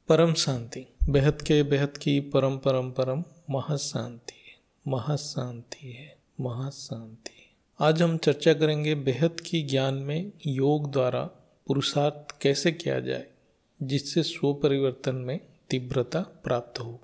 परम शांति, बेहद के बेहद की परम परम परम महाशांति है, महाशांति है, महाशांति है। आज हम चर्चा करेंगे बेहद की ज्ञान में योग द्वारा पुरुषार्थ कैसे किया जाए जिससे स्व परिवर्तन में तीव्रता प्राप्त हो।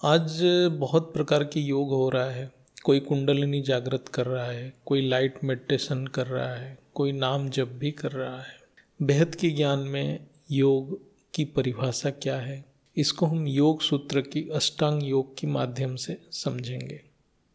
आज बहुत प्रकार के योग हो रहा है। कोई कुंडलिनी जागृत कर रहा है, कोई लाइट मेडिटेशन कर रहा है, कोई नाम जप भी कर रहा है। बेहद की ज्ञान में योग की परिभाषा क्या है, इसको हम योग सूत्र की अष्टांग योग के माध्यम से समझेंगे।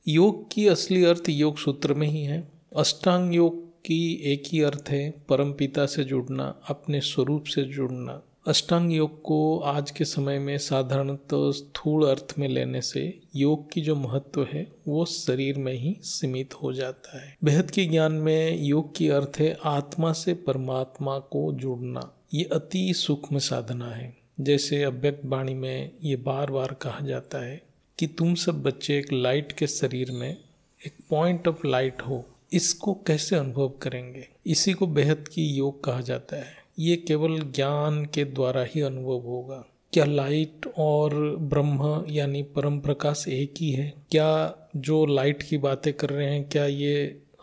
योग की असली अर्थ योग सूत्र में ही है। अष्टांग योग की एक ही अर्थ है, परम पिता से जुड़ना, अपने स्वरूप से जुड़ना। अष्टांग योग को आज के समय में साधारणतः स्थूल अर्थ में लेने से योग की जो महत्व है वो शरीर में ही सीमित हो जाता है। बेहद की ज्ञान में योग की अर्थ है आत्मा से परमात्मा को जुड़ना। ये अति सूक्ष्म साधना है। जैसे अव्यक्त वाणी में ये बार बार कहा जाता है कि तुम सब बच्चे एक लाइट के शरीर में एक पॉइंट ऑफ लाइट हो। इसको कैसे अनुभव करेंगे? इसी को बेहद की योग कहा जाता है। ये केवल ज्ञान के द्वारा ही अनुभव होगा। क्या लाइट और ब्रह्म यानी परम प्रकाश एक ही है? क्या जो लाइट की बातें कर रहे हैं, क्या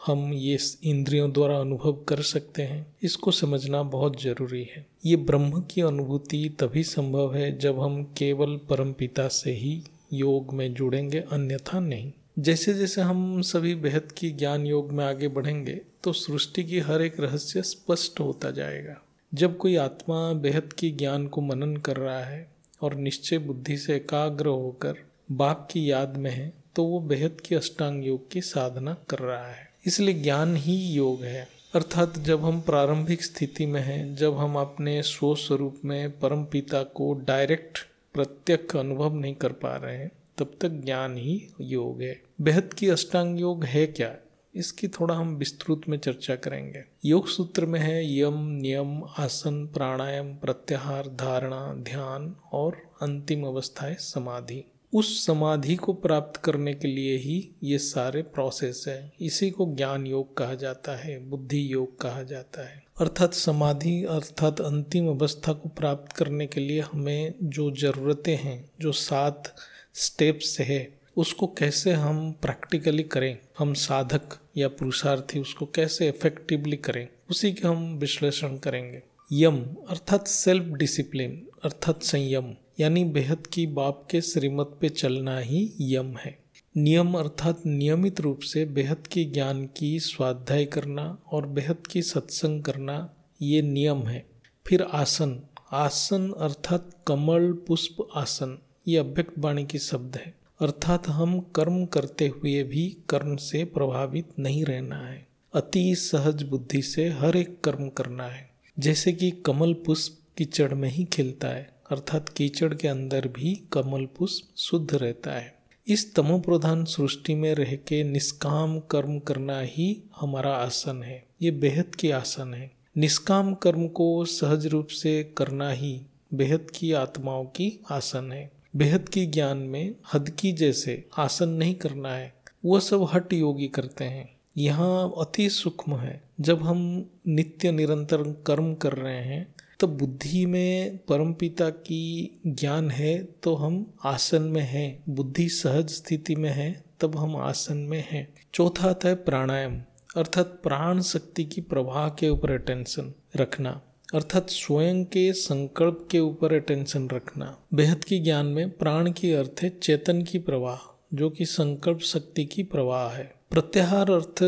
हम ये इंद्रियों द्वारा अनुभव कर सकते हैं? इसको समझना बहुत जरूरी है। ये ब्रह्म की अनुभूति तभी संभव है जब हम केवल परमपिता से ही योग में जुड़ेंगे, अन्यथा नहीं। जैसे जैसे हम सभी बेहद की ज्ञान योग में आगे बढ़ेंगे तो सृष्टि की हर एक रहस्य स्पष्ट होता जाएगा। जब कोई आत्मा बेहद की ज्ञान को मनन कर रहा है और निश्चय बुद्धि से एकाग्र होकर बाप की याद में है तो वो बेहद की अष्टांग योग की साधना कर रहा है। इसलिए ज्ञान ही योग है। अर्थात जब हम प्रारंभिक स्थिति में हैं, जब हम अपने स्व स्वरूप में परम पिता को डायरेक्ट प्रत्यक्ष अनुभव नहीं कर पा रहे हैं, तब तक ज्ञान ही योग है। बेहद की अष्टांग योग है क्या, इसकी थोड़ा हम विस्तृत में चर्चा करेंगे। योग सूत्र में है यम, नियम, आसन, प्राणायाम, प्रत्याहार, धारणा, ध्यान और अंतिम अवस्था है समाधि। उस समाधि को प्राप्त करने के लिए ही ये सारे प्रोसेस है। इसी को ज्ञान योग कहा जाता है, बुद्धि योग कहा जाता है। अर्थात समाधि अर्थात अंतिम अवस्था को प्राप्त करने के लिए हमें जो जरूरतें हैं, जो 7 स्टेप्स है, उसको कैसे हम प्रैक्टिकली करें, हम साधक या पुरुषार्थी उसको कैसे इफेक्टिवली करें, उसी के हम विश्लेषण करेंगे। यम अर्थात सेल्फ डिसिप्लिन अर्थात संयम, यानी बेहद की बाप के श्रीमत पे चलना ही यम है। नियम अर्थात नियमित रूप से बेहद की ज्ञान की स्वाध्याय करना और बेहद की सत्संग करना, ये नियम है। फिर आसन, आसन अर्थात कमल पुष्प आसन, ये अव्यक्त वाणी की शब्द है। अर्थात हम कर्म करते हुए भी कर्म से प्रभावित नहीं रहना है, अति सहज बुद्धि से हर एक कर्म करना है। जैसे कि कमल पुष्प कीचड़ में ही खिलता है, अर्थात कीचड़ के अंदर भी कमल पुष्प शुद्ध रहता है। इस तमोप्रधान सृष्टि में रह के निष्काम कर्म करना ही हमारा आसन है। ये बेहद की आसन है। निष्काम कर्म को सहज रूप से करना ही बेहद की आत्माओं की आसन है। बेहद की ज्ञान में हद की जैसे आसन नहीं करना है, वो सब हठ योगी करते हैं। यहाँ अति सूक्ष्म है। जब हम नित्य निरंतर कर्म कर रहे हैं तब बुद्धि में परमपिता की ज्ञान है तो हम आसन में हैं। बुद्धि सहज स्थिति में है तब हम आसन में हैं। चौथा आता है प्राणायाम अर्थात प्राण शक्ति की प्रवाह के ऊपर अटेंशन रखना, अर्थात स्वयं के संकल्प के ऊपर अटेंशन रखना। बेहद की ज्ञान में प्राण की अर्थ है चेतन की प्रवाह, जो कि संकल्प शक्ति की प्रवाह है। प्रत्याहार अर्थ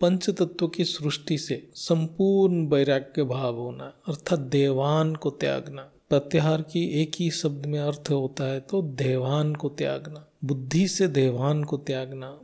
पंच तत्व की सृष्टि से संपूर्ण वैराग्य भाव होना, अर्थात देवान को त्यागना। प्रत्याहार की एक ही शब्द में अर्थ होता है तो देवान को त्यागना, बुद्धि से देवान को त्यागना,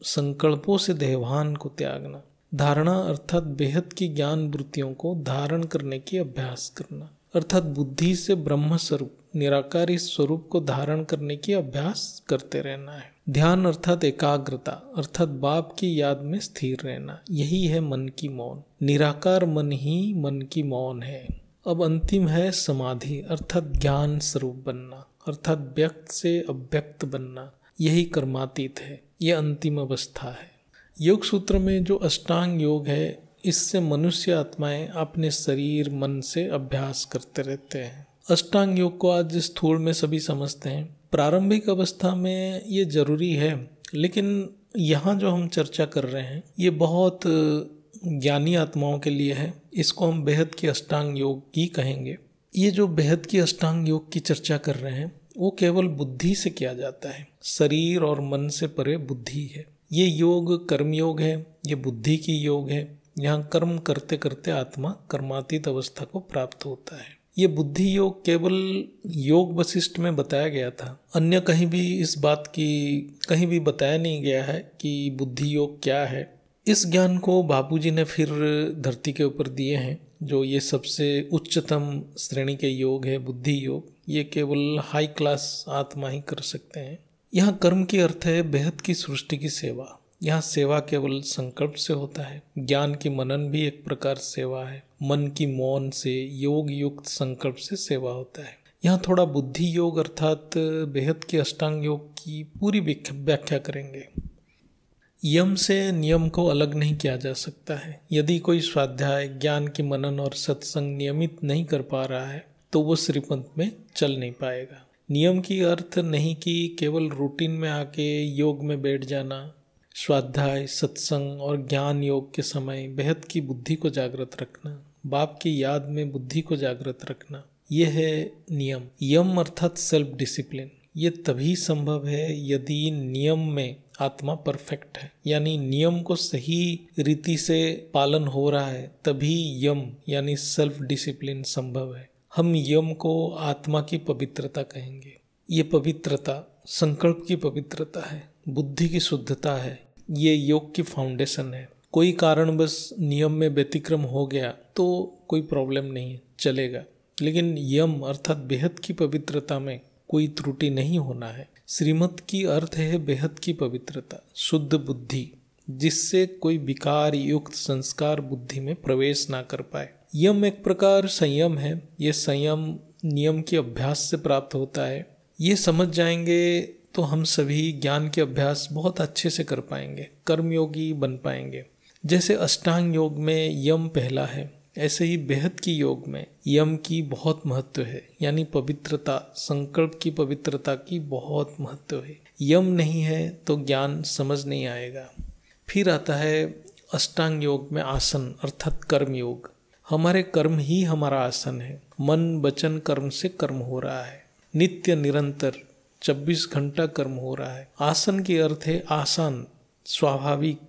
संकल्पों से देवान को त्यागना। धारणा अर्थात बेहद की ज्ञान वृत्तियों को धारण करने की अभ्यास करना, अर्थात बुद्धि से ब्रह्म स्वरूप निराकारी स्वरूप को धारण करने की अभ्यास करते रहना है। ध्यान अर्थात एकाग्रता, अर्थात बाप की याद में स्थिर रहना। यही है मन की मौन। निराकार मन ही मन की मौन है। अब अंतिम है समाधि अर्थात ज्ञान स्वरूप बनना, अर्थात व्यक्त से अव्यक्त बनना। यही कर्मातीत है। यह अंतिम अवस्था है। योग सूत्र में जो अष्टांग योग है, इससे मनुष्य आत्माएं अपने शरीर मन से अभ्यास करते रहते हैं। अष्टांग योग को आज स्थूल में सभी समझते हैं। प्रारंभिक अवस्था में ये जरूरी है, लेकिन यहाँ जो हम चर्चा कर रहे हैं ये बहुत ज्ञानी आत्माओं के लिए है। इसको हम बेहद की अष्टांग योग ही कहेंगे। ये जो बेहद की अष्टांग योग की चर्चा कर रहे हैं वो केवल बुद्धि से किया जाता है। शरीर और मन से परे बुद्धि है। ये योग कर्म योग है, ये बुद्धि की योग है। यहाँ कर्म करते करते आत्मा कर्मातीत अवस्था को प्राप्त होता है। ये बुद्धि योग केवल योग वशिष्ठ में बताया गया था, अन्य कहीं भी इस बात की कहीं भी बताया नहीं गया है कि बुद्धि योग क्या है। इस ज्ञान को बापूजी ने फिर धरती के ऊपर दिए हैं। जो ये सबसे उच्चतम श्रेणी के योग है बुद्धि योग, ये केवल हाई क्लास आत्मा ही कर सकते हैं। यहाँ कर्म की अर्थ है बेहद की सृष्टि की सेवा। यहाँ सेवा केवल संकल्प से होता है। ज्ञान की मनन भी एक प्रकार सेवा है। मन की मौन से योग युक्त संकल्प से सेवा होता है। यहाँ थोड़ा बुद्धि योग अर्थात बेहद की अष्टांग योग की पूरी व्याख्या करेंगे। यम से नियम को अलग नहीं किया जा सकता है। यदि कोई स्वाध्याय, ज्ञान की मनन और सत्संग नियमित नहीं कर पा रहा है तो वो श्रीपंथ में चल नहीं पाएगा। नियम की अर्थ नहीं कि केवल रूटीन में आके योग में बैठ जाना। स्वाध्याय, सत्संग और ज्ञान योग के समय बेहद की बुद्धि को जागृत रखना, बाप की याद में बुद्धि को जागृत रखना, ये है नियम। यम अर्थात सेल्फ डिसिप्लिन। ये तभी संभव है यदि नियम में आत्मा परफेक्ट है, यानी नियम को सही रीति से पालन हो रहा है, तभी यम यानी सेल्फ डिसिप्लिन संभव है। हम यम को आत्मा की पवित्रता कहेंगे। ये पवित्रता संकल्प की पवित्रता है, बुद्धि की शुद्धता है। ये योग की फाउंडेशन है। कोई कारणवश नियम में व्यतिक्रम हो गया तो कोई प्रॉब्लम नहीं है, चलेगा। लेकिन यम अर्थात बेहद की पवित्रता में कोई त्रुटि नहीं होना है। श्रीमत की अर्थ है बेहद की पवित्रता, शुद्ध बुद्धि, जिससे कोई विकार युक्त संस्कार बुद्धि में प्रवेश ना कर पाए। यम एक प्रकार संयम है। ये संयम नियम के अभ्यास से प्राप्त होता है। ये समझ जाएंगे तो हम सभी ज्ञान के अभ्यास बहुत अच्छे से कर पाएंगे, कर्मयोगी बन पाएंगे। जैसे अष्टांग योग में यम पहला है, ऐसे ही बेहद की योग में यम की बहुत महत्व है, यानी पवित्रता, संकल्प की पवित्रता की बहुत महत्व है। यम नहीं है तो ज्ञान समझ नहीं आएगा। फिर आता है अष्टांग योग में आसन अर्थात कर्म योग। हमारे कर्म ही हमारा आसन है। मन वचन कर्म से कर्म हो रहा है, नित्य निरंतर 24 घंटा कर्म हो रहा है। आसन की अर्थ है आसान, स्वाभाविक,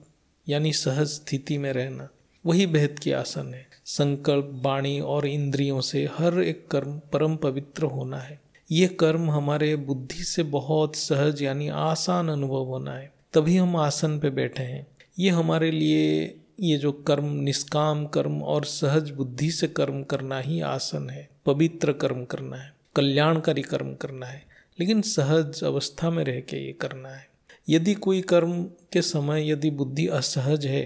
यानी सहज स्थिति में रहना। वही बेहद की आसन है। संकल्प, वाणी और इंद्रियों से हर एक कर्म परम पवित्र होना है। ये कर्म हमारे बुद्धि से बहुत सहज यानी आसान अनुभव होना है, तभी हम आसन पे बैठे हैं। ये हमारे लिए ये जो कर्म, निष्काम कर्म और सहज बुद्धि से कर्म करना ही आसन है। पवित्र कर्म करना है, कल्याणकारी कर्म करना है, लेकिन सहज अवस्था में रह के ये करना है। यदि कोई कर्म के समय यदि बुद्धि असहज है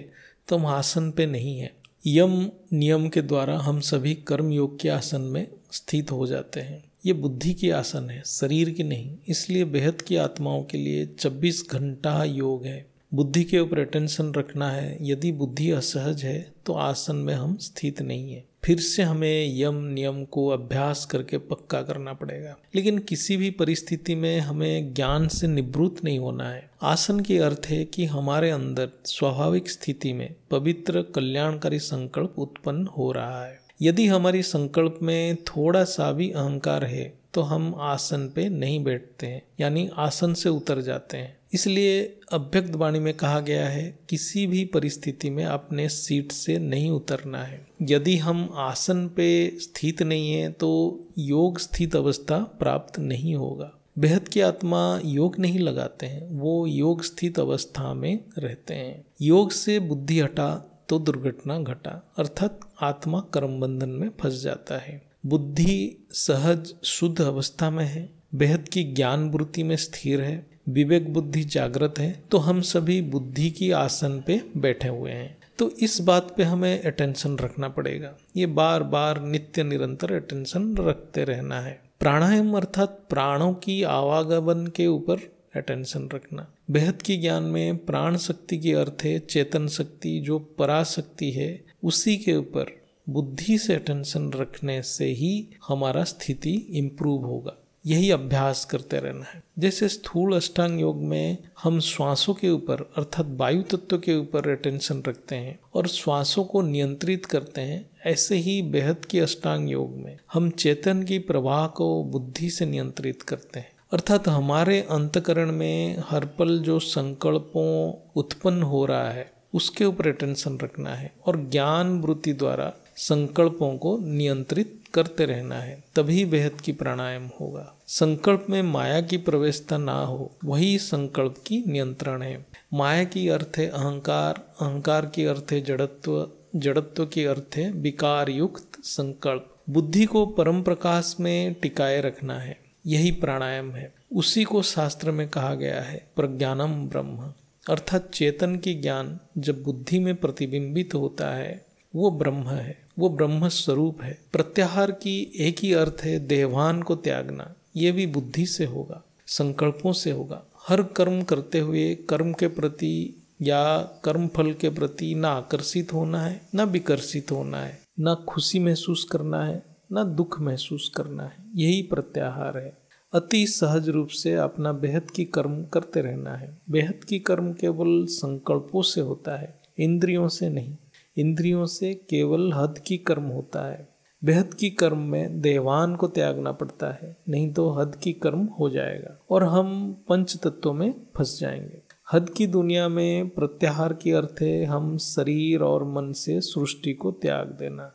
तो हम आसन पे नहीं है। यम नियम के द्वारा हम सभी कर्म योग के आसन में स्थित हो जाते हैं। ये बुद्धि की आसन है, शरीर की नहीं। इसलिए बेहद की आत्माओं के लिए 24 घंटा योग है। बुद्धि के ऊपर अटेंशन रखना है। यदि बुद्धि असहज है तो आसन में हम स्थित नहीं है। फिर से हमें यम नियम को अभ्यास करके पक्का करना पड़ेगा। लेकिन किसी भी परिस्थिति में हमें ज्ञान से निवृत्त नहीं होना है। आसन की अर्थ है कि हमारे अंदर स्वाभाविक स्थिति में पवित्र कल्याणकारी संकल्प उत्पन्न हो रहा है। यदि हमारी संकल्प में थोड़ा सा भी अहंकार है तो हम आसन पे नहीं बैठते हैं, यानी आसन से उतर जाते हैं। इसलिए अव्यक्त वाणी में कहा गया है किसी भी परिस्थिति में अपने सीट से नहीं उतरना है। यदि हम आसन पे स्थित नहीं है तो योग स्थित अवस्था प्राप्त नहीं होगा। बेहद की आत्मा योग नहीं लगाते हैं, वो योग स्थित अवस्था में रहते हैं। योग से बुद्धि हटा तो दुर्घटना घटा, अर्थात आत्मा कर्म बंधन में फंस जाता है। बुद्धि सहज शुद्ध अवस्था में है, बेहद की ज्ञान वृत्ति में स्थिर है, विवेक बुद्धि जागृत है, तो हम सभी बुद्धि की आसन पे बैठे हुए हैं। तो इस बात पे हमें अटेंशन रखना पड़ेगा। ये बार बार नित्य निरंतर अटेंशन रखते रहना है। प्राणायाम अर्थात प्राणों की आवागमन के ऊपर अटेंशन रखना। बेहद की ज्ञान में प्राण शक्ति की अर्थ है चेतन शक्ति, जो पराशक्ति है उसी के ऊपर बुद्धि से अटेंशन रखने से ही हमारा स्थिति इम्प्रूव होगा। यही अभ्यास करते रहना है। जैसे स्थूल अष्टांग योग में हम श्वासों के ऊपर अर्थात वायु तत्व के ऊपर अटेंशन रखते हैं और श्वासों को नियंत्रित करते हैं, ऐसे ही बेहद की अष्टांग योग में हम चेतन की प्रवाह को बुद्धि से नियंत्रित करते हैं। अर्थात हमारे अंतकरण में हर पल जो संकल्पों उत्पन्न हो रहा है उसके ऊपर अटेंशन रखना है और ज्ञान वृत्ति द्वारा संकल्पों को नियंत्रित करते रहना है, तभी बेहद की प्राणायाम होगा। संकल्प में माया की प्रवेशता ना हो, वही संकल्प की नियंत्रण है। माया की अर्थ है अहंकार, अहंकार की अर्थ है जड़त्व, जड़त्व की अर्थ है विकार युक्त संकल्प। बुद्धि को परम प्रकाश में टिकाए रखना है, यही प्राणायाम है। उसी को शास्त्र में कहा गया है प्रज्ञानम ब्रह्म, अर्थात चेतन की ज्ञान जब बुद्धि में प्रतिबिंबित होता है वो ब्रह्म है, वो ब्रह्म स्वरूप है। प्रत्याहार की एक ही अर्थ है देहभान को त्यागना, ये भी बुद्धि से होगा, संकल्पों से होगा। हर कर्म करते हुए कर्म के प्रति या कर्म फल के प्रति ना आकर्षित होना है, ना विकर्षित होना है, ना खुशी महसूस करना है, ना दुख महसूस करना है, यही प्रत्याहार है। अति सहज रूप से अपना बेहद की कर्म करते रहना है। बेहद की कर्म केवल संकल्पों से होता है, इंद्रियों से नहीं। इंद्रियों से केवल हद की कर्म होता है। बेहद की कर्म में देवान को त्यागना पड़ता है, नहीं तो हद की कर्म हो जाएगा और हम पंच तत्वों में फंस जाएंगे। हद की दुनिया में प्रत्याहार की अर्थ है हम शरीर और मन से सृष्टि को त्याग देना,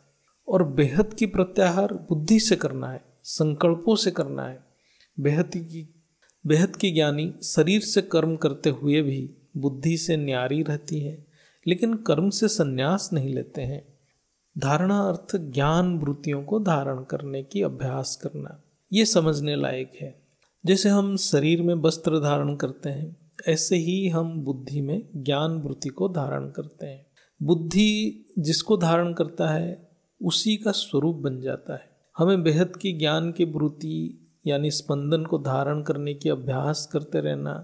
और बेहद की प्रत्याहार बुद्धि से करना है, संकल्पों से करना है। बेहद की ज्ञानी शरीर से कर्म करते हुए भी बुद्धि से न्यारी रहती है, लेकिन कर्म से संन्यास नहीं लेते हैं। धारणा अर्थ ज्ञान वृत्तियों को धारण करने की अभ्यास करना, ये समझने लायक है। जैसे हम शरीर में वस्त्र धारण करते हैं, ऐसे ही हम बुद्धि में ज्ञान वृत्ति को धारण करते हैं। बुद्धि जिसको धारण करता है उसी का स्वरूप बन जाता है। हमें बेहद की ज्ञान की वृत्ति यानी स्पंदन को धारण करने की अभ्यास करते रहना,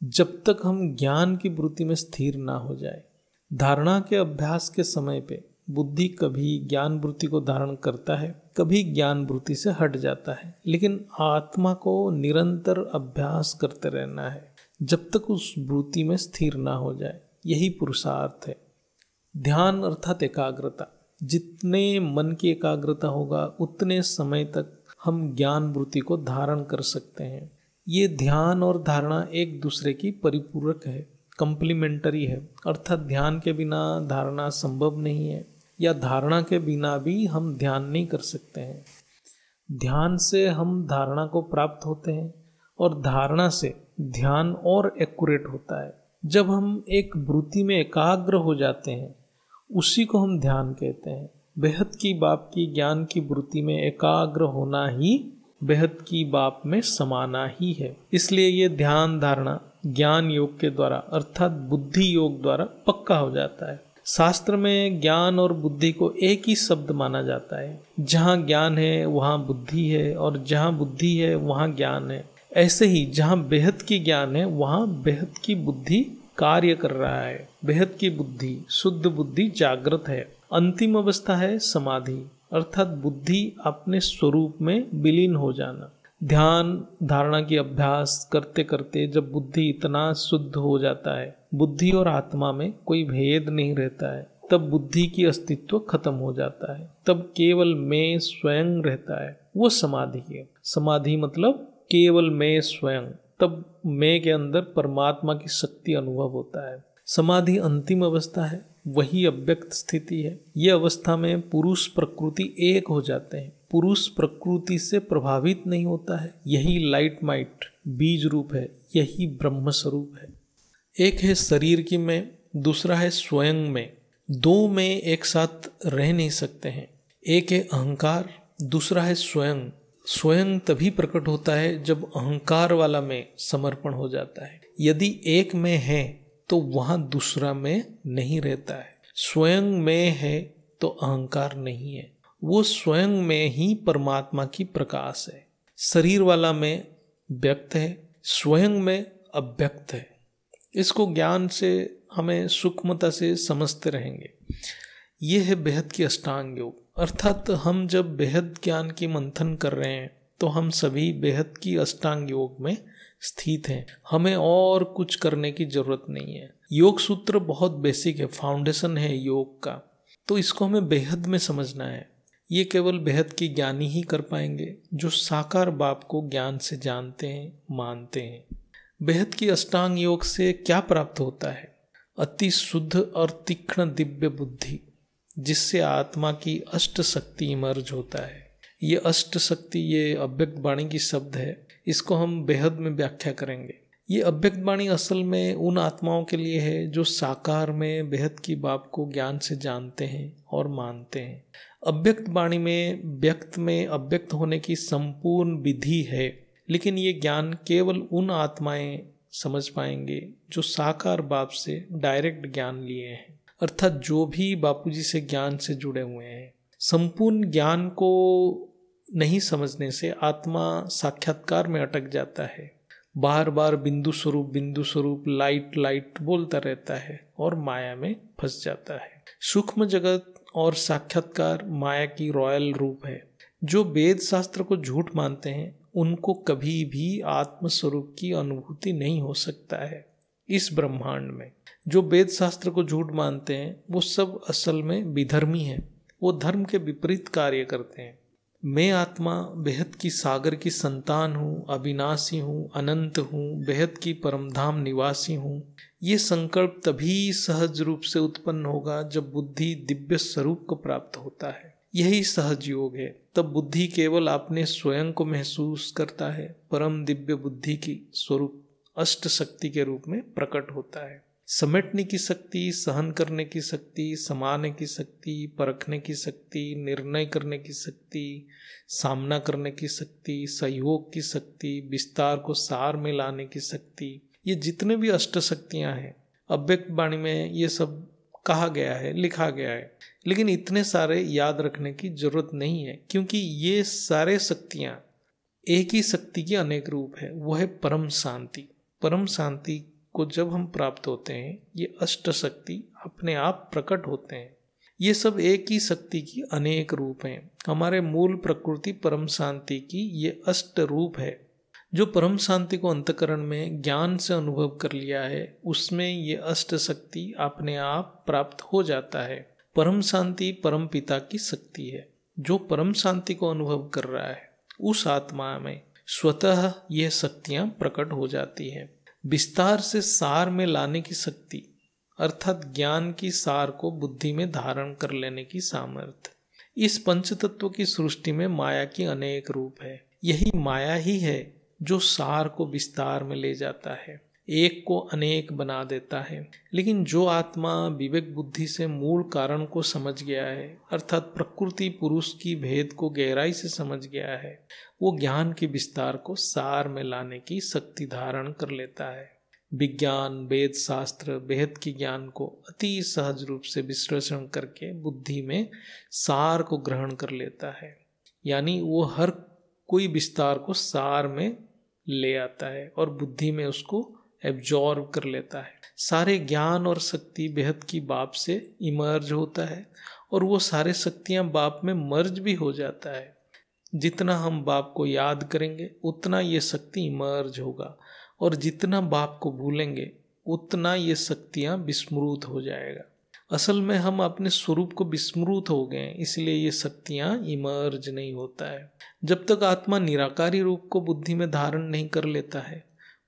जब तक हम ज्ञान की वृत्ति में स्थिर ना हो जाए। धारणा के अभ्यास के समय पे बुद्धि कभी ज्ञान वृत्ति को धारण करता है, कभी ज्ञान वृत्ति से हट जाता है, लेकिन आत्मा को निरंतर अभ्यास करते रहना है जब तक उस वृत्ति में स्थिर ना हो जाए। यही पुरुषार्थ है। ध्यान अर्थात एकाग्रता। जितने मन की एकाग्रता होगा उतने समय तक हम ज्ञान वृत्ति को धारण कर सकते हैं। ये ध्यान और धारणा एक दूसरे की परिपूरक है, कंप्लीमेंटरी है। अर्थात ध्यान के बिना धारणा संभव नहीं है, या धारणा के बिना भी हम ध्यान नहीं कर सकते हैं। ध्यान से हम धारणा को प्राप्त होते हैं और धारणा से ध्यान और एक्यूरेट होता है। जब हम एक वृत्ति में एकाग्र हो जाते हैं उसी को हम ध्यान कहते हैं। बेहद की बाप की ज्ञान की वृत्ति में एकाग्र होना ही बेहद की बाप में समाना ही है। इसलिए ये ध्यान धारणा ज्ञान योग के द्वारा अर्थात बुद्धि योग द्वारा पक्का हो जाता है। शास्त्र में ज्ञान और बुद्धि को एक ही शब्द माना जाता है। जहाँ ज्ञान है वहाँ बुद्धि है, और जहाँ बुद्धि है वहाँ ज्ञान है। ऐसे ही जहाँ बेहद की ज्ञान है वहाँ बेहद की बुद्धि कार्य कर रहा है। बेहद की बुद्धि, शुद्ध बुद्धि जागृत है। अंतिम अवस्था है समाधि, अर्थात बुद्धि अपने स्वरूप में विलीन हो जाना। ध्यान धारणा की अभ्यास करते करते जब बुद्धि इतना शुद्ध हो जाता है, बुद्धि और आत्मा में कोई भेद नहीं रहता है, तब बुद्धि की अस्तित्व खत्म हो जाता है। तब केवल मैं स्वयं रहता है, वो समाधि है। समाधि मतलब केवल मैं स्वयं। तब मैं के अंदर परमात्मा की शक्ति अनुभव होता है। समाधि अंतिम अवस्था है, वही अव्यक्त स्थिति है। ये अवस्था में पुरुष प्रकृति एक हो जाते हैं, पुरुष प्रकृति से प्रभावित नहीं होता है। यही लाइट माइट बीज रूप है, यही ब्रह्म स्वरूप है। एक है शरीर की मैं, दूसरा है स्वयं में। दो में एक साथ रह नहीं सकते हैं। एक है अहंकार, दूसरा है स्वयं। स्वयं तभी प्रकट होता है जब अहंकार वाला में समर्पण हो जाता है। यदि एक में है तो वहां दूसरा में नहीं रहता है। स्वयं में है तो अहंकार नहीं है, वो स्वयं में ही परमात्मा की प्रकाश है। शरीर वाला में व्यक्त है, स्वयं में अव्यक्त है। इसको ज्ञान से हमें सूक्ष्मता से समझते रहेंगे। ये है बेहद की अष्टांग योग। अर्थात हम जब बेहद ज्ञान की मंथन कर रहे हैं तो हम सभी बेहद की अष्टांग योग में स्थित हैं। हमें और कुछ करने की जरूरत नहीं है। योग सूत्र बहुत बेसिक है, फाउंडेशन है योग का, तो इसको हमें बेहद में समझना है। ये केवल बेहद की ज्ञानी ही कर पाएंगे जो साकार बाप को ज्ञान से जानते हैं, मानते हैं। बेहद की अष्टांग योग से क्या प्राप्त होता है? अति शुद्ध और तीक्ष्ण दिव्य बुद्धि, जिससे आत्मा की अष्ट शक्ति इमर्ज होता है। ये अष्ट शक्ति, ये अव्यक्त वाणी की शब्द है, इसको हम बेहद में व्याख्या करेंगे। ये अव्यक्त वाणी असल में उन आत्माओं के लिए है जो साकार में बेहद की बाप को ज्ञान से जानते हैं और मानते हैं। अव्यक्त वाणी में व्यक्त में अव्यक्त होने की संपूर्ण विधि है, लेकिन ये ज्ञान केवल उन आत्माएं समझ पाएंगे जो साकार बाप से डायरेक्ट ज्ञान लिए हैं, अर्थात जो भी बापूजी से ज्ञान से जुड़े हुए हैं। संपूर्ण ज्ञान को नहीं समझने से आत्मा साक्षात्कार में अटक जाता है, बार बार बिंदु स्वरूप लाइट लाइट बोलता रहता है और माया में फंस जाता है। सूक्ष्म जगत और साक्षात्कार माया की रॉयल रूप है। जो वेद शास्त्र को झूठ मानते हैं उनको कभी भी आत्म स्वरूप की अनुभूति नहीं हो सकता है। इस ब्रह्मांड में जो वेद शास्त्र को झूठ मानते हैं वो सब असल में विधर्मी हैं, वो धर्म के विपरीत कार्य करते हैं। मैं आत्मा बेहद की सागर की संतान हूँ, अविनाशी हूँ, अनंत हूँ, बेहद की परमधाम निवासी हूँ। ये संकल्प तभी सहज रूप से उत्पन्न होगा जब बुद्धि दिव्य स्वरूप को प्राप्त होता है। यही सहज योग है। तब बुद्धि केवल अपने स्वयं को महसूस करता है, परम दिव्य बुद्धि की स्वरूप अष्ट शक्ति के रूप में प्रकट होता है। समेटने की शक्ति, सहन करने की शक्ति, समाने की शक्ति, परखने की शक्ति, निर्णय करने की शक्ति, सामना करने की शक्ति, सहयोग की शक्ति, विस्तार को सार में लाने की शक्ति, ये जितने भी अष्ट शक्तियां हैं अव्यक्त वाणी में ये सब कहा गया है, लिखा गया है। लेकिन इतने सारे याद रखने की जरूरत नहीं है, क्योंकि ये सारे शक्तियां एक ही शक्ति के अनेक रूप है। वो है परम शांति। परम शांति को जब हम प्राप्त होते हैं ये अष्ट शक्ति अपने आप प्रकट होते हैं। ये सब एक ही शक्ति की अनेक रूप हैं। हमारे मूल प्रकृति परम शांति की ये अष्ट रूप है। जो परम शांति को अंतकरण में ज्ञान से अनुभव कर लिया है उसमें ये अष्ट शक्ति अपने आप प्राप्त हो जाता है। परम शांति परम पिता की शक्ति है। जो परम शांति को अनुभव कर रहा है उस आत्मा में स्वतः ये शक्तियां प्रकट हो जाती हैं। विस्तार से सार में लाने की शक्ति, अर्थात ज्ञान की सार को बुद्धि में धारण कर लेने की सामर्थ्य। इस पंच तत्व की सृष्टि में माया की अनेक रूप है। यही माया ही है जो सार को विस्तार में ले जाता है, एक को अनेक बना देता है। लेकिन जो आत्मा विवेक बुद्धि से मूल कारण को समझ गया है, अर्थात प्रकृति पुरुष की भेद को गहराई से समझ गया है, वो ज्ञान के विस्तार को सार में लाने की शक्ति धारण कर लेता है। विज्ञान, वेद शास्त्र, बेहद की ज्ञान को अति सहज रूप से विश्लेषण करके बुद्धि में सार को ग्रहण कर लेता है। यानी वो हर कोई विस्तार को सार में ले आता है और बुद्धि में उसको एब्जॉर्ब कर लेता है। सारे ज्ञान और शक्ति बेहद की बाप से इमर्ज होता है और वो सारे शक्तियां बाप में मर्ज भी हो जाता है। जितना हम बाप को याद करेंगे उतना ये शक्ति इमर्ज होगा और जितना बाप को भूलेंगे उतना ये शक्तियां विस्मृत हो जाएगा। असल में हम अपने स्वरूप को विस्मृत हो गए, इसलिए ये शक्तियां इमर्ज नहीं होता है। जब तक आत्मा निराकारी रूप को बुद्धि में धारण नहीं कर लेता है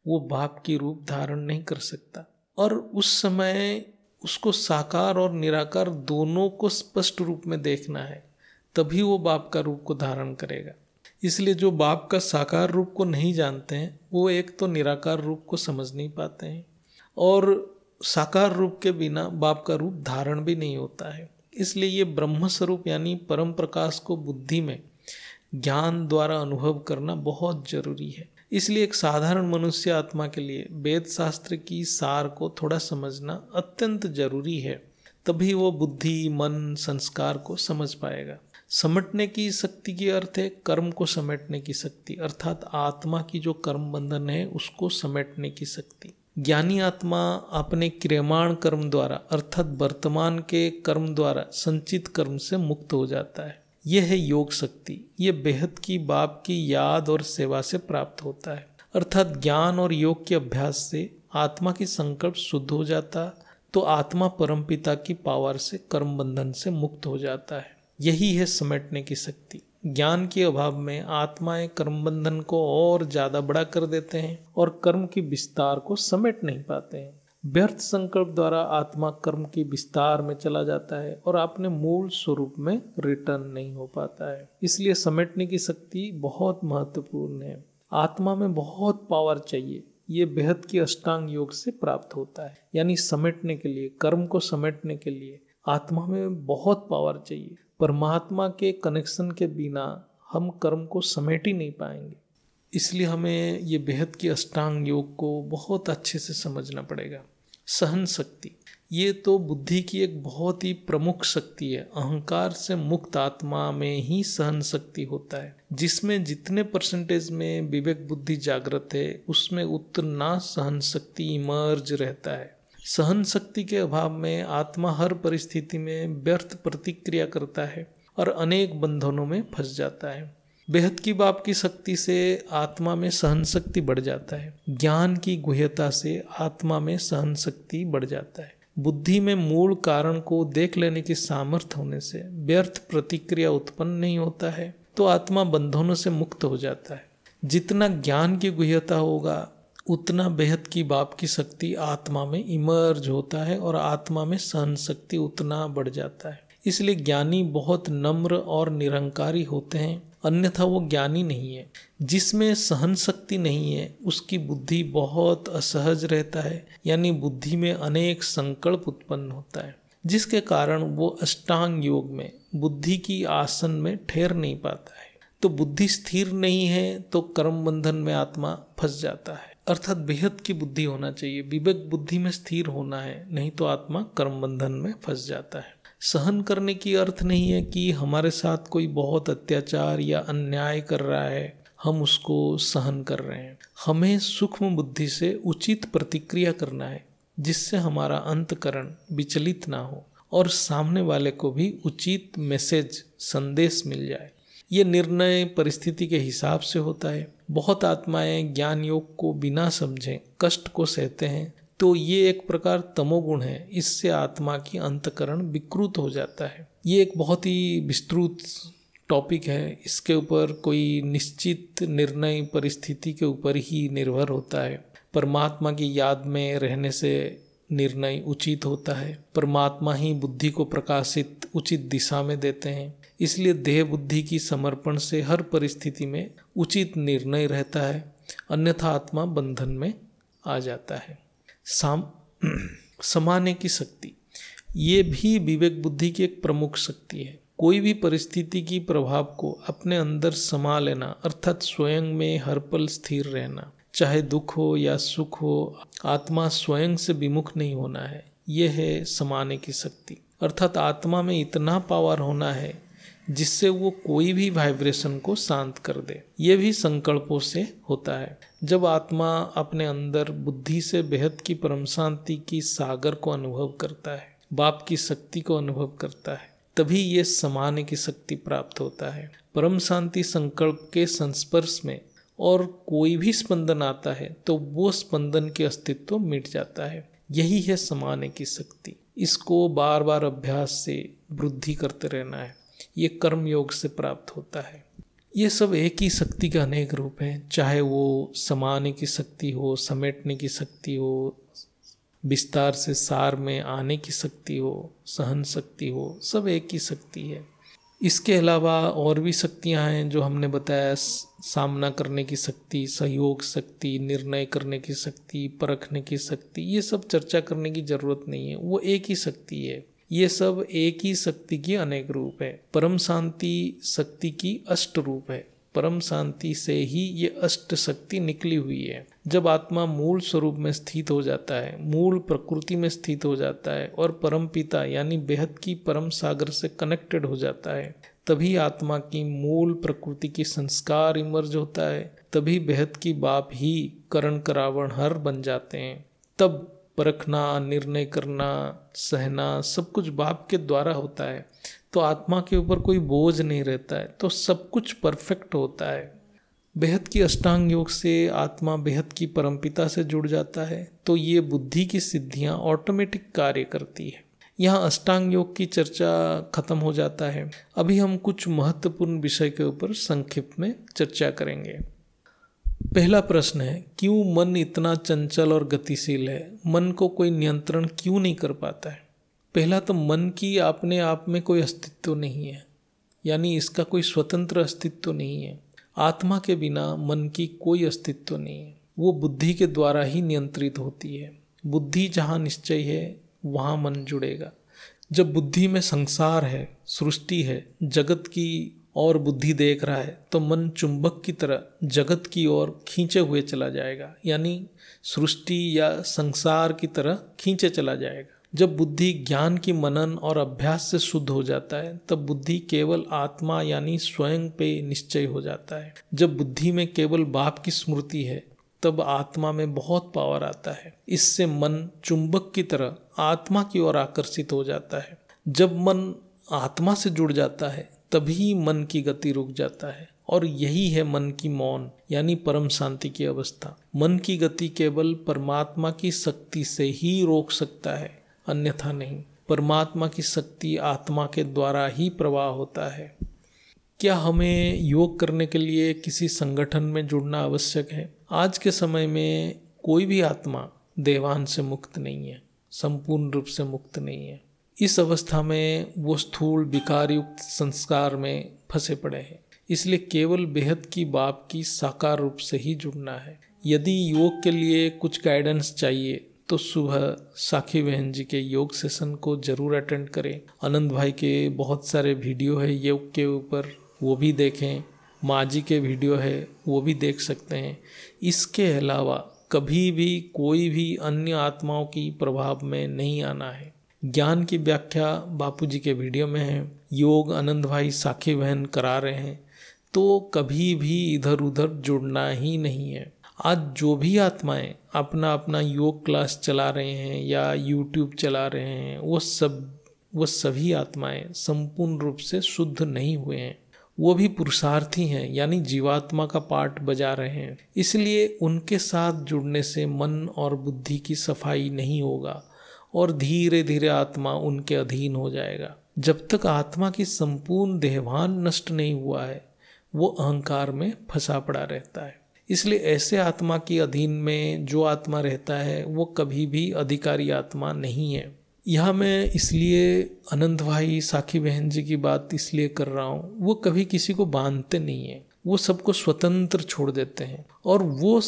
वो बाप की रूप धारण नहीं कर सकता, और उस समय उसको साकार और निराकार दोनों को स्पष्ट रूप में देखना है, तभी वो बाप का रूप को धारण करेगा। इसलिए जो बाप का साकार रूप को नहीं जानते हैं वो एक तो निराकार रूप को समझ नहीं पाते हैं और साकार रूप के बिना बाप का रूप धारण भी नहीं होता है। इसलिए ये ब्रह्म स्वरूप यानी परम प्रकाश को बुद्धि में ज्ञान द्वारा अनुभव करना बहुत जरूरी है। इसलिए एक साधारण मनुष्य आत्मा के लिए वेद शास्त्र की सार को थोड़ा समझना अत्यंत जरूरी है, तभी वो बुद्धि, मन, संस्कार को समझ पाएगा। समेटने की शक्ति की अर्थ है कर्म को समेटने की शक्ति, अर्थात आत्मा की जो कर्म बंधन है उसको समेटने की शक्ति। ज्ञानी आत्मा अपने क्रियमाण कर्म द्वारा अर्थात वर्तमान के कर्म द्वारा संचित कर्म से मुक्त हो जाता है। यह है योग शक्ति। ये बेहद की बाप की याद और सेवा से प्राप्त होता है। अर्थात ज्ञान और योग के अभ्यास से आत्मा की संकल्प शुद्ध हो जाता, तो आत्मा परमपिता की पावर से कर्म बंधन से मुक्त हो जाता है। यही है समेटने की शक्ति। ज्ञान के अभाव में आत्माएं कर्म बंधन को और ज्यादा बड़ा कर देते हैं और कर्म की विस्तार को समेट नहीं पाते हैं। व्यर्थ संकल्प द्वारा आत्मा कर्म की विस्तार में चला जाता है और अपने मूल स्वरूप में रिटर्न नहीं हो पाता है। इसलिए समेटने की शक्ति बहुत महत्वपूर्ण है। आत्मा में बहुत पावर चाहिए। ये बेहद की अष्टांग योग से प्राप्त होता है। यानी समेटने के लिए, कर्म को समेटने के लिए आत्मा में बहुत पावर चाहिए। परमात्मा के कनेक्शन के बिना हम कर्म को समेट ही नहीं पाएंगे। इसलिए हमें ये बेहद की अष्टांग योग को बहुत अच्छे से समझना पड़ेगा। सहन शक्ति, ये तो बुद्धि की एक बहुत ही प्रमुख शक्ति है। अहंकार से मुक्त आत्मा में ही सहन शक्ति होता है। जिसमें जितने परसेंटेज में विवेक बुद्धि जागृत है, उसमें उतना सहन शक्ति इमर्ज रहता है। सहन शक्ति के अभाव में आत्मा हर परिस्थिति में व्यर्थ प्रतिक्रिया करता है और अनेक बंधनों में फंस जाता है। बेहद की बाप की शक्ति से आत्मा में सहन शक्ति बढ़ जाता है। ज्ञान की गुह्यता से आत्मा में सहन शक्ति बढ़ जाता है। बुद्धि में मूल कारण को देख लेने की सामर्थ्य होने से व्यर्थ प्रतिक्रिया उत्पन्न नहीं होता है, तो आत्मा बंधनों से मुक्त हो जाता है। जितना ज्ञान की गुह्यता होगा उतना बेहद की बाप की शक्ति आत्मा में इमर्ज होता है और आत्मा में सहन शक्ति उतना बढ़ जाता है। इसलिए ज्ञानी बहुत नम्र और निरंकारी होते हैं, अन्यथा वो ज्ञानी नहीं है। जिसमें सहन शक्ति नहीं है उसकी बुद्धि बहुत असहज रहता है, यानी बुद्धि में अनेक संकल्प उत्पन्न होता है, जिसके कारण वो अष्टांग योग में बुद्धि की आसन में ठहर नहीं पाता है। तो बुद्धि स्थिर नहीं है तो कर्म बंधन में आत्मा फंस जाता है। अर्थात बेहद की बुद्धि होना चाहिए, विवेक बुद्धि में स्थिर होना है, नहीं तो आत्मा कर्म बंधन में फंस जाता है। सहन करने की अर्थ नहीं है कि हमारे साथ कोई बहुत अत्याचार या अन्याय कर रहा है, हम उसको सहन कर रहे हैं। हमें सूक्ष्म बुद्धि से उचित प्रतिक्रिया करना है, जिससे हमारा अंतकरण विचलित ना हो और सामने वाले को भी उचित मैसेज, संदेश मिल जाए। ये निर्णय परिस्थिति के हिसाब से होता है। बहुत आत्माएं ज्ञान योग को बिना समझे कष्ट को सहते हैं, तो ये एक प्रकार तमोगुण है। इससे आत्मा की अंतकरण विकृत हो जाता है। ये एक बहुत ही विस्तृत टॉपिक है। इसके ऊपर कोई निश्चित निर्णय परिस्थिति के ऊपर ही निर्भर होता है। परमात्मा की याद में रहने से निर्णय उचित होता है। परमात्मा ही बुद्धि को प्रकाशित उचित दिशा में देते हैं। इसलिए देह बुद्धि की समर्पण से हर परिस्थिति में उचित निर्णय रहता है, अन्यथा आत्मा बंधन में आ जाता है। समाने की शक्ति, ये भी विवेक बुद्धि की एक प्रमुख शक्ति है। कोई भी परिस्थिति की प्रभाव को अपने अंदर समा लेना, अर्थात स्वयं में हर पल स्थिर रहना, चाहे दुख हो या सुख हो, आत्मा स्वयं से विमुख नहीं होना है। यह है समाने की शक्ति। अर्थात आत्मा में इतना पावर होना है जिससे वो कोई भी वाइब्रेशन को शांत कर दे। ये भी संकल्पों से होता है। जब आत्मा अपने अंदर बुद्धि से बेहद की परम शांति की सागर को अनुभव करता है, बाप की शक्ति को अनुभव करता है, तभी ये समाने की शक्ति प्राप्त होता है। परम शांति संकल्प के संस्पर्श में और कोई भी स्पंदन आता है तो वो स्पंदन के अस्तित्व मिट जाता है। यही है समाने की शक्ति। इसको बार बार अभ्यास से वृद्धि करते रहना है। ये कर्म योग से प्राप्त होता है। ये सब एक ही शक्ति के अनेक रूप हैं, चाहे वो समाने की शक्ति हो, समेटने की शक्ति हो, विस्तार से सार में आने की शक्ति हो, सहन शक्ति हो, सब एक ही शक्ति है। इसके अलावा और भी शक्तियां हैं जो हमने बताया, सामना करने की शक्ति, सहयोग शक्ति, निर्णय करने की शक्ति, परखने की शक्ति। ये सब चर्चा करने की जरूरत नहीं है, वो एक ही शक्ति है। ये सब एक ही शक्ति के अनेक रूप है। परम शांति शक्ति की अष्ट रूप है। परम शांति से ही ये अष्ट शक्ति निकली हुई है। जब आत्मा मूल स्वरूप में स्थित हो जाता है, मूल प्रकृति में स्थित हो जाता है और परम पिता यानी बेहद की परम सागर से कनेक्टेड हो जाता है, तभी आत्मा की मूल प्रकृति की संस्कार इमर्ज होता है। तभी बेहद की बाप ही करण करावण हर बन जाते हैं। तब परखना, निर्णय करना, सहना सब कुछ बाप के द्वारा होता है। तो आत्मा के ऊपर कोई बोझ नहीं रहता है, तो सब कुछ परफेक्ट होता है। बेहद की अष्टांग योग से आत्मा बेहद की परमपिता से जुड़ जाता है, तो ये बुद्धि की सिद्धियां ऑटोमेटिक कार्य करती है। यहाँ अष्टांग योग की चर्चा खत्म हो जाता है। अभी हम कुछ महत्वपूर्ण विषय के ऊपर संक्षिप्त में चर्चा करेंगे। पहला प्रश्न है, क्यों मन इतना चंचल और गतिशील है? मन को कोई नियंत्रण क्यों नहीं कर पाता है? पहला तो मन की अपने आप में कोई अस्तित्व नहीं है, यानी इसका कोई स्वतंत्र अस्तित्व नहीं है। आत्मा के बिना मन की कोई अस्तित्व नहीं है, वो बुद्धि के द्वारा ही नियंत्रित होती है। बुद्धि जहाँ निश्चय है वहाँ मन जुड़ेगा। जब बुद्धि में संसार है, सृष्टि है, जगत की और बुद्धि देख रहा है, तो मन चुंबक की तरह जगत की ओर खींचे हुए चला जाएगा, यानी सृष्टि या संसार की तरह खींचे चला जाएगा। जब बुद्धि ज्ञान की मनन और अभ्यास से शुद्ध हो जाता है, तब बुद्धि केवल आत्मा यानी स्वयं पे निश्चय हो जाता है। जब बुद्धि में केवल बाप की स्मृति है, तब आत्मा में बहुत पावर आता है। इससे मन चुंबक की तरह आत्मा की ओर आकर्षित हो जाता है। जब मन आत्मा से जुड़ जाता है, तभी मन की गति रुक जाता है, और यही है मन की मौन यानी परम शांति की अवस्था। मन की गति केवल परमात्मा की शक्ति से ही रोक सकता है, अन्यथा नहीं। परमात्मा की शक्ति आत्मा के द्वारा ही प्रवाह होता है। क्या हमें योग करने के लिए किसी संगठन में जुड़ना आवश्यक है? आज के समय में कोई भी आत्मा देवान से मुक्त नहीं है, संपूर्ण रूप से मुक्त नहीं है। इस अवस्था में वो स्थूल विकार युक्त संस्कार में फंसे पड़े हैं। इसलिए केवल बेहद की बाप की साकार रूप से ही जुड़ना है। यदि योग के लिए कुछ गाइडेंस चाहिए तो सुबह साखी बहन जी के योग सेशन को जरूर अटेंड करें। आनंद भाई के बहुत सारे वीडियो है योग के ऊपर, वो भी देखें। माँ जी के वीडियो है, वो भी देख सकते हैं। इसके अलावा कभी भी कोई भी अन्य आत्माओं की प्रभाव में नहीं आना है। ज्ञान की व्याख्या बापूजी के वीडियो में है, योग आनंद भाई साखी बहन करा रहे हैं, तो कभी भी इधर उधर जुड़ना ही नहीं है। आज जो भी आत्माएं अपना अपना योग क्लास चला रहे हैं या यूट्यूब चला रहे हैं, वो सभी आत्माएं संपूर्ण रूप से शुद्ध नहीं हुए हैं। वो भी पुरुषार्थी हैं, यानी जीवात्मा का पार्ट बजा रहे हैं। इसलिए उनके साथ जुड़ने से मन और बुद्धि की सफाई नहीं होगा और धीरे धीरे आत्मा उनके अधीन हो जाएगा। जब तक आत्मा की संपूर्ण देहभान नष्ट नहीं हुआ है, वो अहंकार में फंसा पड़ा रहता है। इसलिए ऐसे आत्मा की अधीन में जो आत्मा रहता है, वो कभी भी अधिकारी आत्मा नहीं है। यहाँ मैं इसलिए आनंद भाई साखी बहन जी की बात इसलिए कर रहा हूँ, वो कभी किसी को बांधते नहीं है, वो सबको स्वतंत्र छोड़ देते हैं और वो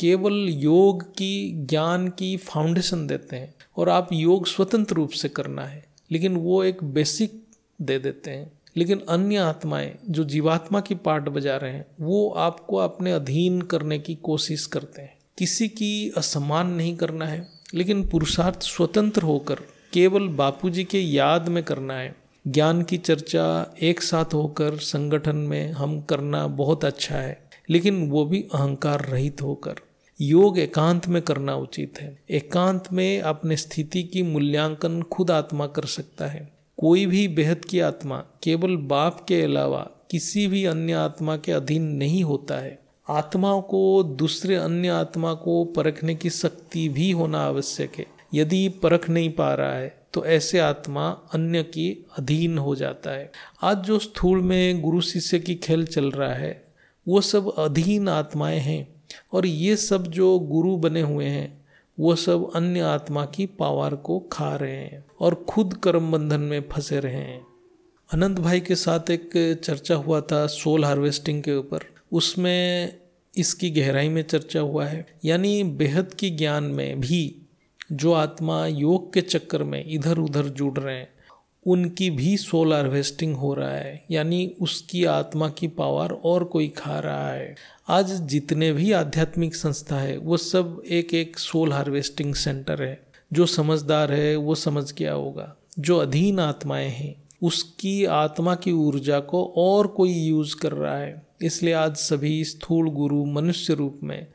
केवल योग की ज्ञान की फाउंडेशन देते हैं। और आप योग स्वतंत्र रूप से करना है, लेकिन वो एक बेसिक दे देते हैं। लेकिन अन्य आत्माएं जो जीवात्मा की पार्ट बजा रहे हैं, वो आपको अपने अधीन करने की कोशिश करते हैं। किसी की असम्मान नहीं करना है, लेकिन पुरुषार्थ स्वतंत्र होकर केवल बापूजी के याद में करना है। ज्ञान की चर्चा एक साथ होकर संगठन में हम करना बहुत अच्छा है, लेकिन वो भी अहंकार रहित होकर। योग एकांत में करना उचित है। एकांत में अपने स्थिति की मूल्यांकन खुद आत्मा कर सकता है। कोई भी बेहद की आत्मा केवल बाप के अलावा किसी भी अन्य आत्मा के अधीन नहीं होता है। आत्माओं को दूसरे अन्य आत्मा को परखने की शक्ति भी होना आवश्यक है। यदि परख नहीं पा रहा है तो ऐसे आत्मा अन्य के अधीन हो जाता है। आज जो स्थूल में गुरु शिष्य की खेल चल रहा है, वो सब अधीन आत्माएं हैं, और ये सब जो गुरु बने हुए हैं वो सब अन्य आत्मा की पावर को खा रहे हैं और खुद कर्म बंधन में फंसे रहे हैं। अनंत भाई के साथ एक चर्चा हुआ था सोल हार्वेस्टिंग के ऊपर, उसमें इसकी गहराई में चर्चा हुआ है। यानी बेहद की ज्ञान में भी जो आत्मा योग के चक्कर में इधर उधर जुड़ रहे हैं, उनकी भी सोल हार्वेस्टिंग हो रहा है, यानी उसकी आत्मा की पावर और कोई खा रहा है। आज जितने भी आध्यात्मिक संस्था है वो सब एक एक सोल हार्वेस्टिंग सेंटर है। जो समझदार है वो समझ गया होगा। जो अधीन आत्माएं हैं उसकी आत्मा की ऊर्जा को और कोई यूज कर रहा है, इसलिए आज सभी स्थूल गुरु मनुष्य रूप में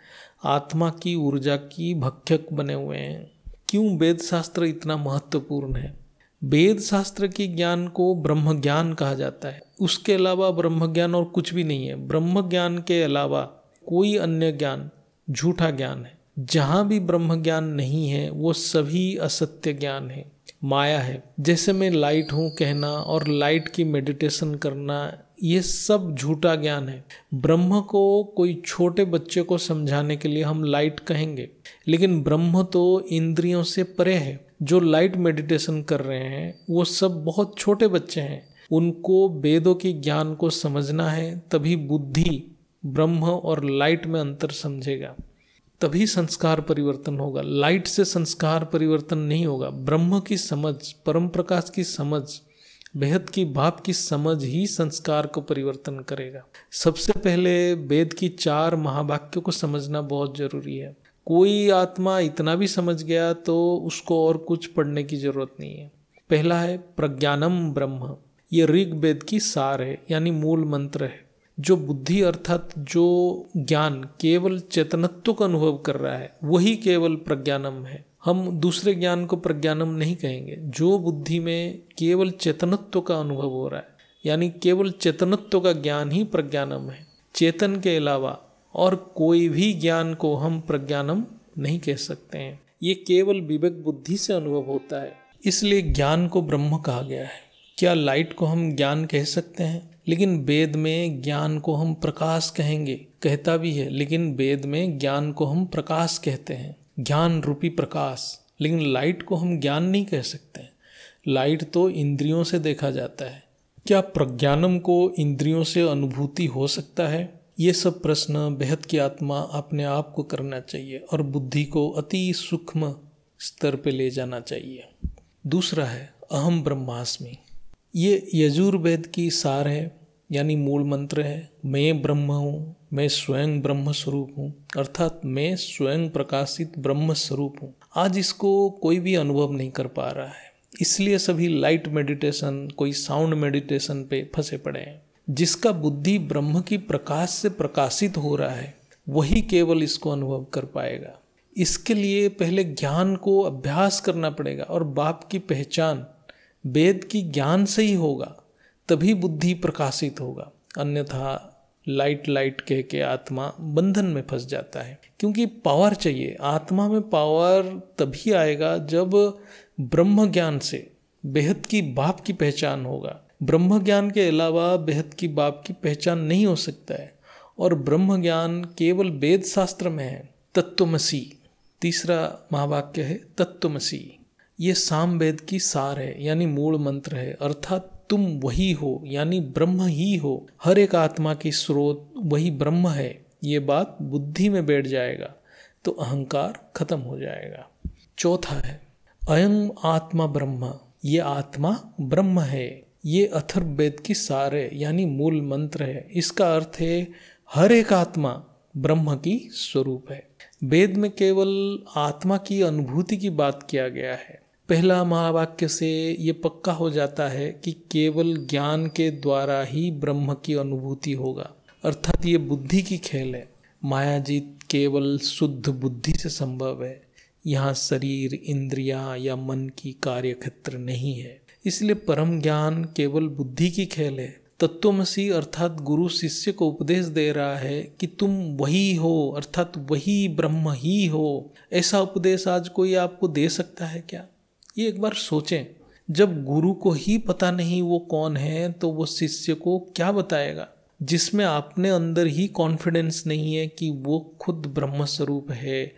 आत्मा की ऊर्जा की भक्षक बने हुए हैं। क्यों वेद शास्त्र इतना महत्वपूर्ण है? वेद शास्त्र के ज्ञान को ब्रह्म ज्ञान कहा जाता है। उसके अलावा ब्रह्म ज्ञान और कुछ भी नहीं है। ब्रह्म ज्ञान के अलावा कोई अन्य ज्ञान झूठा ज्ञान है। जहाँ भी ब्रह्म ज्ञान नहीं है वो सभी असत्य ज्ञान है, माया है। जैसे मैं लाइट हूँ कहना और लाइट की मेडिटेशन करना, ये सब झूठा ज्ञान है। ब्रह्म को कोई छोटे बच्चे को समझाने के लिए हम लाइट कहेंगे, लेकिन ब्रह्म तो इंद्रियों से परे है। जो लाइट मेडिटेशन कर रहे हैं वो सब बहुत छोटे बच्चे हैं। उनको वेदों के ज्ञान को समझना है, तभी बुद्धि ब्रह्म और लाइट में अंतर समझेगा, तभी संस्कार परिवर्तन होगा। लाइट से संस्कार परिवर्तन नहीं होगा। ब्रह्म की समझ, परम प्रकाश की समझ, बेहद की भाव की समझ ही संस्कार को परिवर्तन करेगा। सबसे पहले वेद की 4 महावाक्यों को समझना बहुत जरूरी है। कोई आत्मा इतना भी समझ गया तो उसको और कुछ पढ़ने की जरूरत नहीं है। पहला है प्रज्ञानम ब्रह्म। ये ऋग्वेद की सार है, यानी मूल मंत्र है। जो बुद्धि अर्थात जो ज्ञान केवल चेतनत्व का अनुभव कर रहा है वही केवल प्रज्ञानम है। हम दूसरे ज्ञान को प्रज्ञानम नहीं कहेंगे। जो बुद्धि में केवल चेतनत्व का अनुभव हो रहा है, यानी केवल चेतनत्व का ज्ञान ही प्रज्ञानम है। चेतन के अलावा और कोई भी ज्ञान को हम प्रज्ञानम नहीं कह सकते हैं। ये केवल विवेक बुद्धि से अनुभव होता है, इसलिए ज्ञान को ब्रह्म कहा गया है। क्या लाइट को हम ज्ञान कह सकते हैं? लेकिन वेद में ज्ञान को हम प्रकाश कहेंगे, कहता भी है, लेकिन वेद में ज्ञान को हम प्रकाश कहते हैं, ज्ञान रूपी प्रकाश। लेकिन लाइट को हम ज्ञान नहीं कह सकते हैं। लाइट तो इंद्रियों से देखा जाता है। क्या प्रज्ञानम को इंद्रियों से अनुभूति हो सकता है? ये सब प्रश्न बेहद की आत्मा अपने आप को करना चाहिए और बुद्धि को अति सूक्ष्म स्तर पे ले जाना चाहिए। दूसरा है अहम ब्रह्मास्मि। ये यजुर्वेद की सार है, यानी मूल मंत्र है। मैं ब्रह्म हूँ, मैं स्वयं ब्रह्म स्वरूप हूँ, अर्थात मैं स्वयं प्रकाशित ब्रह्म स्वरूप हूँ। आज इसको कोई भी अनुभव नहीं कर पा रहा है, इसलिए सभी लाइट मेडिटेशन, कोई साउंड मेडिटेशन पे फंसे पड़े हैं। जिसका बुद्धि ब्रह्म की प्रकाश से प्रकाशित हो रहा है वही केवल इसको अनुभव कर पाएगा। इसके लिए पहले ज्ञान को अभ्यास करना पड़ेगा और बाप की पहचान वेद की ज्ञान से ही होगा, तभी बुद्धि प्रकाशित होगा। अन्यथा लाइट लाइट कह के आत्मा बंधन में फंस जाता है, क्योंकि पावर चाहिए। आत्मा में पावर तभी आएगा जब ब्रह्म ज्ञान से बेहद की बाप की पहचान होगा। ब्रह्म ज्ञान के अलावा बेहद की बाप की पहचान नहीं हो सकता है। और ब्रह्म ज्ञान केवल वेद शास्त्र में है। तत्त्वमसि तीसरा महावाक्य है, तत्त्वमसि। ये सामवेद की सार है, यानी मूल मंत्र है। अर्थात तुम वही हो, यानी ब्रह्म ही हो। हर एक आत्मा की स्रोत वही ब्रह्म है। ये बात बुद्धि में बैठ जाएगा तो अहंकार खत्म हो जाएगा। चौथा है अयं आत्मा ब्रह्म। ये आत्मा ब्रह्म है। ये अथर्ववेद की सार है, यानी मूल मंत्र है। इसका अर्थ है हर एक आत्मा ब्रह्म की स्वरूप है। वेद में केवल आत्मा की अनुभूति की बात किया गया है। पहला महावाक्य से ये पक्का हो जाता है कि केवल ज्ञान के द्वारा ही ब्रह्म की अनुभूति होगा, अर्थात ये बुद्धि की खेल है। मायाजीत केवल शुद्ध बुद्धि से संभव है। यहाँ शरीर, इंद्रियां या मन की कार्यक्षेत्र नहीं है। इसलिए परम ज्ञान केवल बुद्धि की खेल है। तत्त्वमसि अर्थात गुरु शिष्य को उपदेश दे रहा है कि तुम वही हो, अर्थात वही ब्रह्म ही हो। ऐसा उपदेश आज कोई आपको दे सकता है क्या? ये एक बार सोचें। जब गुरु को ही पता नहीं वो कौन है तो वो शिष्य को क्या बताएगा? जिसमें आपने अंदर ही कॉन्फिडेंस नहीं है कि वो खुद ब्रह्म स्वरूप है,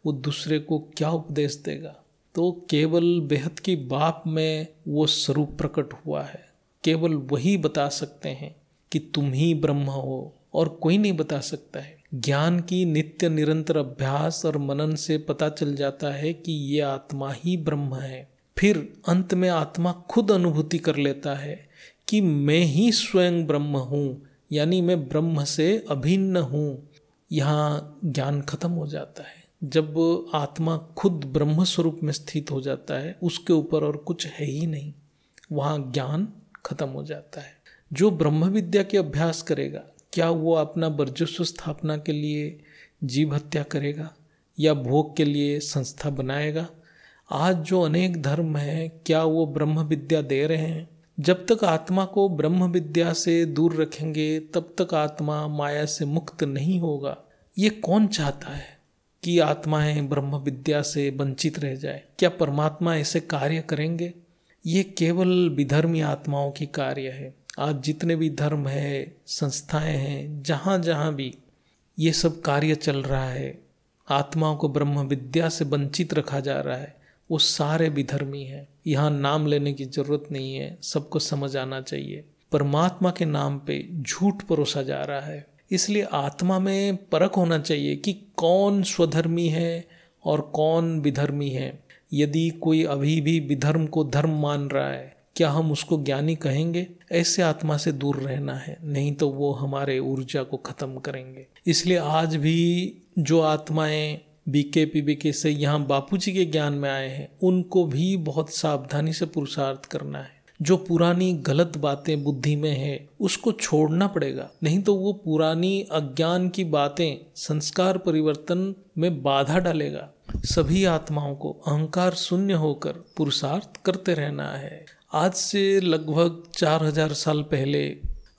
वो दूसरे को क्या उपदेश देगा? तो केवल बेहद की बाप में वो स्वरूप प्रकट हुआ है। केवल वही बता सकते हैं कि तुम ही ब्रह्म हो और कोई नहीं बता सकता है। ज्ञान की नित्य निरंतर अभ्यास और मनन से पता चल जाता है कि ये आत्मा ही ब्रह्म है। फिर अंत में आत्मा खुद अनुभूति कर लेता है कि मैं ही स्वयं ब्रह्म हूँ, यानी मैं ब्रह्म से अभिन्न हूँ। यहाँ ज्ञान खत्म हो जाता है। जब आत्मा खुद ब्रह्म स्वरूप में स्थित हो जाता है, उसके ऊपर और कुछ है ही नहीं, वहाँ ज्ञान खत्म हो जाता है। जो ब्रह्म विद्या के अभ्यास करेगा क्या वो अपना वर्चस्व स्थापना के लिए जीव हत्या करेगा या भोग के लिए संस्था बनाएगा? आज जो अनेक धर्म हैं, क्या वो ब्रह्म विद्या दे रहे हैं? जब तक आत्मा को ब्रह्म विद्या से दूर रखेंगे तब तक आत्मा माया से मुक्त नहीं होगा। ये कौन चाहता है कि आत्माएं ब्रह्म विद्या से वंचित रह जाए? क्या परमात्मा ऐसे कार्य करेंगे? ये केवल विधर्मी आत्माओं की कार्य है। आज जितने भी धर्म है, संस्थाएं हैं, जहाँ जहाँ भी ये सब कार्य चल रहा है, आत्माओं को ब्रह्म विद्या से वंचित रखा जा रहा है, वो सारे विधर्मी हैं। यहाँ नाम लेने की जरूरत नहीं है, सबको समझ आना चाहिए। परमात्मा के नाम पे झूठ परोसा जा रहा है। इसलिए आत्मा में परख होना चाहिए कि कौन स्वधर्मी है और कौन विधर्मी है। यदि कोई अभी भी विधर्म को धर्म मान रहा है, क्या हम उसको ज्ञानी कहेंगे? ऐसे आत्मा से दूर रहना है, नहीं तो वो हमारे ऊर्जा को खत्म करेंगे। इसलिए आज भी जो आत्माएं बीके से यहाँ बापूजी के ज्ञान में आए हैं, उनको भी बहुत सावधानी से पुरुषार्थ करना है। जो पुरानी गलत बातें बुद्धि में है उसको छोड़ना पड़ेगा, नहीं तो वो पुरानी अज्ञान की बातें संस्कार परिवर्तन में बाधा डालेगा। सभी आत्माओं को अहंकार शून्य होकर पुरुषार्थ करते रहना है। आज से लगभग 4000 साल पहले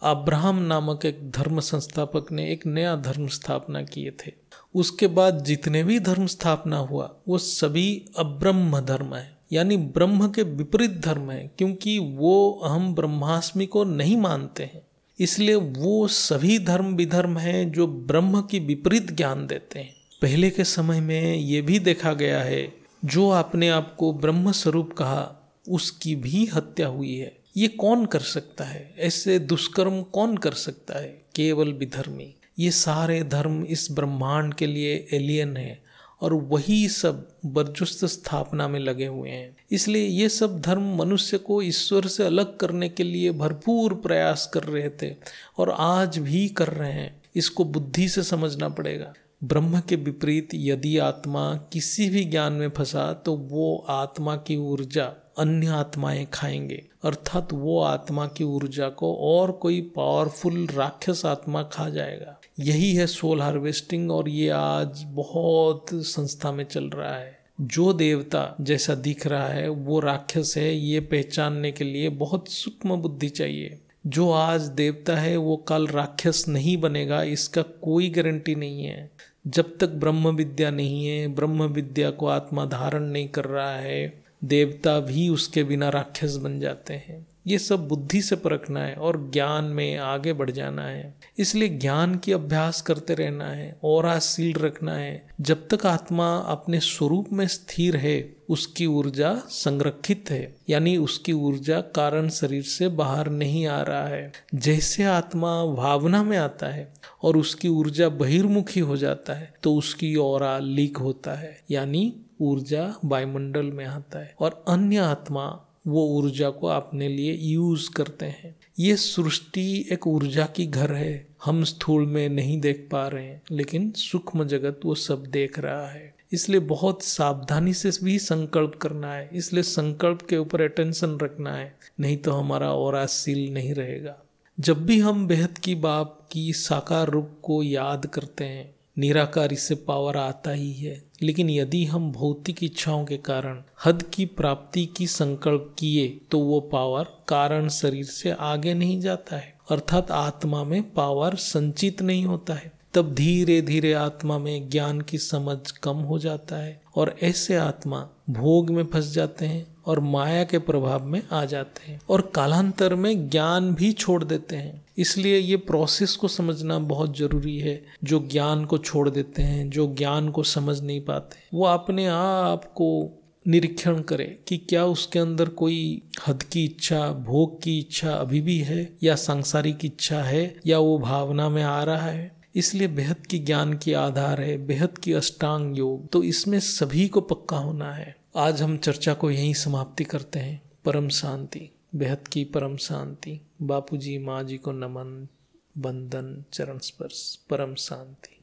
अब्राहम नामक एक धर्म संस्थापक ने एक नया धर्म स्थापना किए थे। उसके बाद जितने भी धर्म स्थापना हुआ वो सभी अब्रह्म धर्म है, यानी ब्रह्म के विपरीत धर्म है, क्योंकि वो अहम ब्रह्मास्मि को नहीं मानते हैं। इसलिए वो सभी धर्म विधर्म हैं जो ब्रह्म की विपरीत ज्ञान देते हैं। पहले के समय में ये भी देखा गया है, जो अपने आप को ब्रह्म स्वरूप कहा उसकी भी हत्या हुई है। ये कौन कर सकता है? ऐसे दुष्कर्म कौन कर सकता है? केवल विधर्मी। ये सारे धर्म इस ब्रह्मांड के लिए एलियन है और वही सब वर्चस्व स्थापना में लगे हुए हैं। इसलिए ये सब धर्म मनुष्य को ईश्वर से अलग करने के लिए भरपूर प्रयास कर रहे थे और आज भी कर रहे हैं। इसको बुद्धि से समझना पड़ेगा। ब्रह्म के विपरीत यदि आत्मा किसी भी ज्ञान में फंसा तो वो आत्मा की ऊर्जा अन्य आत्माएं खाएंगे, अर्थात वो आत्मा की ऊर्जा को और कोई पावरफुल राक्षस आत्मा खा जाएगा। यही है सोल हार्वेस्टिंग और ये आज बहुत संस्था में चल रहा है। जो देवता जैसा दिख रहा है वो राक्षस है, ये पहचानने के लिए बहुत सूक्ष्म बुद्धि चाहिए। जो आज देवता है वो कल राक्षस नहीं बनेगा, इसका कोई गारंटी नहीं है। जब तक ब्रह्म विद्या नहीं है, ब्रह्म विद्या को आत्मा धारण नहीं कर रहा है, देवता भी उसके बिना राक्षस बन जाते हैं। ये सब बुद्धि से परखना है और ज्ञान में आगे बढ़ जाना है। इसलिए ज्ञान की अभ्यास करते रहना है और सील रखना है। जब तक आत्मा अपने स्वरूप में स्थिर है उसकी ऊर्जा संरक्षित है, यानी उसकी ऊर्जा कारण शरीर से बाहर नहीं आ रहा है। जैसे आत्मा भावना में आता है और उसकी ऊर्जा बहिर्मुखी हो जाता है तो उसकी ऑरा लीक होता है, यानी ऊर्जा वायुमंडल में आता है और अन्य आत्मा वो ऊर्जा को अपने लिए यूज करते हैं। ये सृष्टि एक ऊर्जा की घर है। हम स्थूल में नहीं देख पा रहे हैं, लेकिन सूक्ष्म जगत वो सब देख रहा है। इसलिए बहुत सावधानी से भी संकल्प करना है। इसलिए संकल्प के ऊपर अटेंशन रखना है, नहीं तो हमारा ऑरा सील नहीं रहेगा। जब भी हम बेहद की बाप की साकार रूप को याद करते हैं, निराकार इससे पावर आता ही है। लेकिन यदि हम भौतिक इच्छाओं के कारण हद की प्राप्ति की संकल्प किए तो वो पावर कारण शरीर से आगे नहीं जाता है, अर्थात आत्मा में पावर संचित नहीं होता है। तब धीरे धीरे आत्मा में ज्ञान की समझ कम हो जाता है और ऐसे आत्मा भोग में फंस जाते हैं और माया के प्रभाव में आ जाते हैं और कालांतर में ज्ञान भी छोड़ देते हैं। इसलिए ये प्रोसेस को समझना बहुत जरूरी है। जो ज्ञान को छोड़ देते हैं, जो ज्ञान को समझ नहीं पाते, वो अपने आप को निरीक्षण करे कि क्या उसके अंदर कोई हद की इच्छा, भोग की इच्छा अभी भी है, या सांसारिक इच्छा है, या वो भावना में आ रहा है। इसलिए बेहद की ज्ञान की आधार है बेहद की अष्टांग योग, तो इसमें सभी को पक्का होना है। आज हम चर्चा को यहीं समाप्ति करते हैं। परम शांति, बेहद की परम शांति। बापूजी माँ जी को नमन, बंदन, चरण स्पर्श। परम शांति।